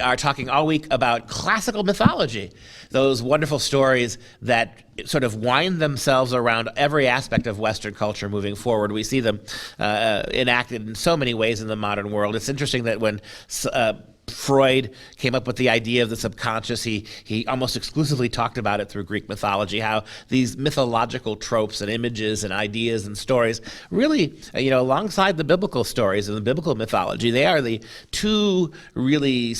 We are talking all week about classical mythology, those wonderful stories that sort of wind themselves around every aspect of Western culture moving forward. We see them enacted in so many ways in the modern world. It's interesting that when Freud came up with the idea of the subconscious, he almost exclusively talked about it through Greek mythology, how these mythological tropes and images and ideas and stories really, alongside the biblical stories and the biblical mythology, they are the two really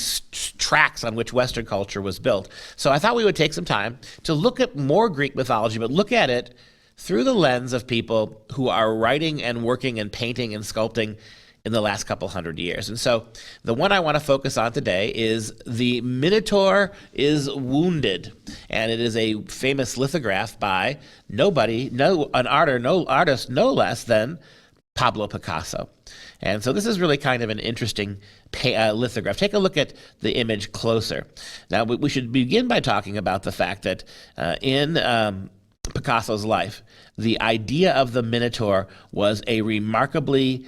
tracks on which Western culture was built. So I thought we would take some time to look at more Greek mythology, but look at it through the lens of people who are writing and working and painting and sculpting in the last couple hundred years. And so the one I want to focus on today is The Minotaur is Wounded. And it is a famous lithograph by an artist no less than Pablo Picasso. And so this is really kind of an interesting lithograph. Take a look at the image closer. Now, we should begin by talking about the fact that in Picasso's life, the idea of the Minotaur was a remarkably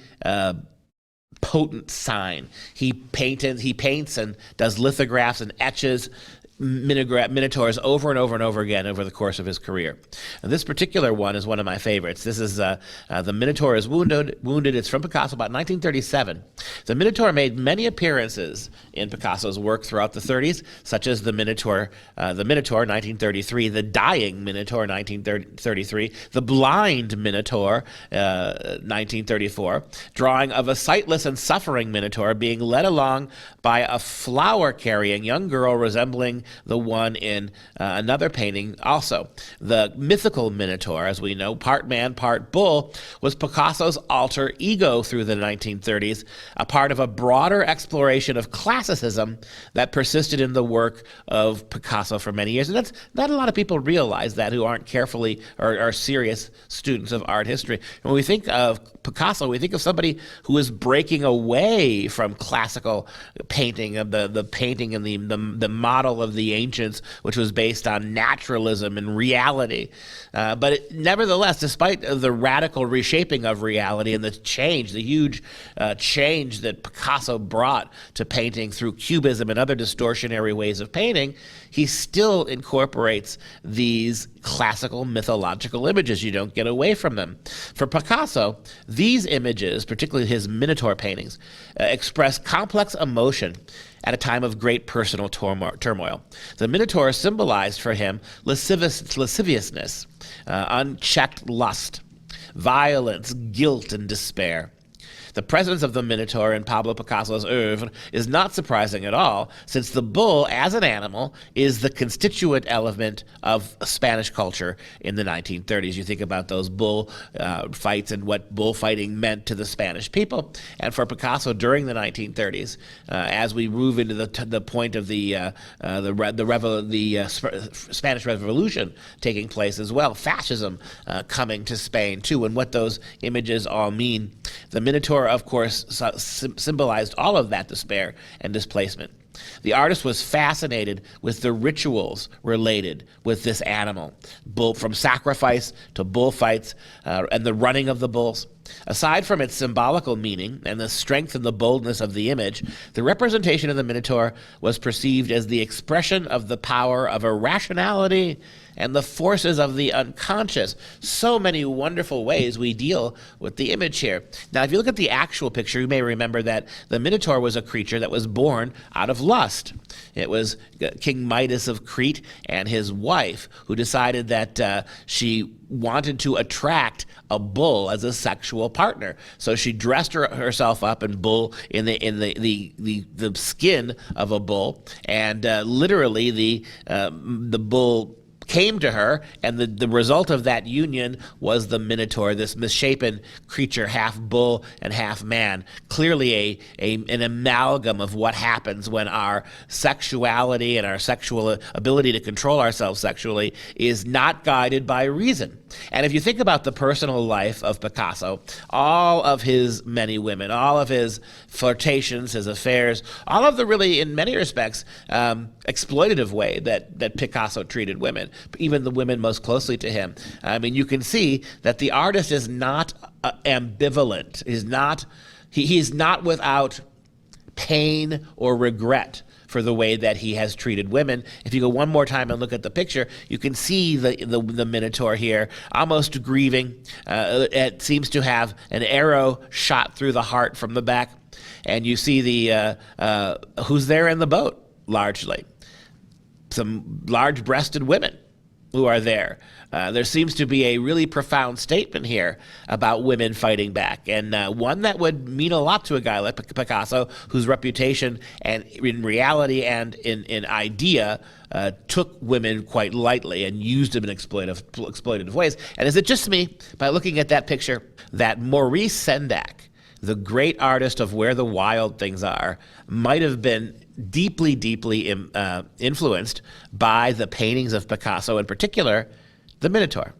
potent sign. He paints and does lithographs and etches minotaurs over and over and over again over the course of his career. And this particular one is one of my favorites. This is The Minotaur is Wounded. It's from Picasso, about 1937. The Minotaur made many appearances in Picasso's work throughout the 30s, such as the Minotaur, 1933, the Dying Minotaur, 1933, the Blind Minotaur, 1934, drawing of a sightless and suffering Minotaur being led along by a flower-carrying young girl resembling the one in another painting also. The mythical Minotaur, as we know, part man, part bull, was Picasso's alter ego through the 1930s, a part of a broader exploration of classicism that persisted in the work of Picasso for many years. And that's not a lot of people realize that who aren't carefully or are serious students of art history. When we think of Picasso, we think of somebody who is breaking away from classical painting, of the painting and the model of the ancients, which was based on naturalism and reality. But nevertheless, despite the radical reshaping of reality and the huge change that Picasso brought to painting through cubism and other distortionary ways of painting, he still incorporates these classical mythological images. You don't get away from them. For Picasso, these images, particularly his Minotaur paintings, express complex emotion at a time of great personal turmoil. The Minotaur symbolized for him lasciviousness, unchecked lust, violence, guilt, and despair. The presence of the Minotaur in Pablo Picasso's oeuvre is not surprising at all, since the bull, as an animal, is the constituent element of Spanish culture in the 1930s. You think about those bull fights and what bullfighting meant to the Spanish people. And for Picasso during the 1930s, as we move into the point of the Spanish Revolution taking place as well, fascism coming to Spain too, and what those images all mean. The Minotaur, of course, symbolized all of that despair and displacement. The artist was fascinated with the rituals related with this animal, from sacrifice to bullfights and the running of the bulls. Aside from its symbolical meaning and the strength and the boldness of the image, the representation of the Minotaur was perceived as the expression of the power of irrationality and the forces of the unconscious. So many wonderful ways we deal with the image here. Now, if you look at the actual picture, you may remember that the Minotaur was a creature that was born out of lust. It was King Midas of Crete and his wife who decided that she wanted to attract a bull as a sexual partner. So she dressed herself up in the skin of a bull, and literally the bull came to her, and the result of that union was the Minotaur, this misshapen creature, half bull and half man. Clearly an amalgam of what happens when our sexuality and our sexual ability to control ourselves sexually is not guided by reason. And if you think about the personal life of Picasso, all of his many women, all of his flirtations, his affairs, all of the really, in many respects, exploitative way that Picasso treated women, even the women most closely to him. I mean, you can see that the artist is not ambivalent. He's not without pain or regret for the way that he has treated women. If you go one more time and look at the picture, you can see the Minotaur here almost grieving. It seems to have an arrow shot through the heart from the back. And you see who's there in the boat, largely. Some large-breasted women who are there. There seems to be a really profound statement here about women fighting back, and one that would mean a lot to a guy like Picasso, whose reputation and in reality and in idea took women quite lightly and used them in exploitative ways. And is it just me, by looking at that picture, that Maurice Sendak, the great artist of Where the Wild Things Are, might have been deeply, deeply influenced by the paintings of Picasso, in particular, the Minotaur?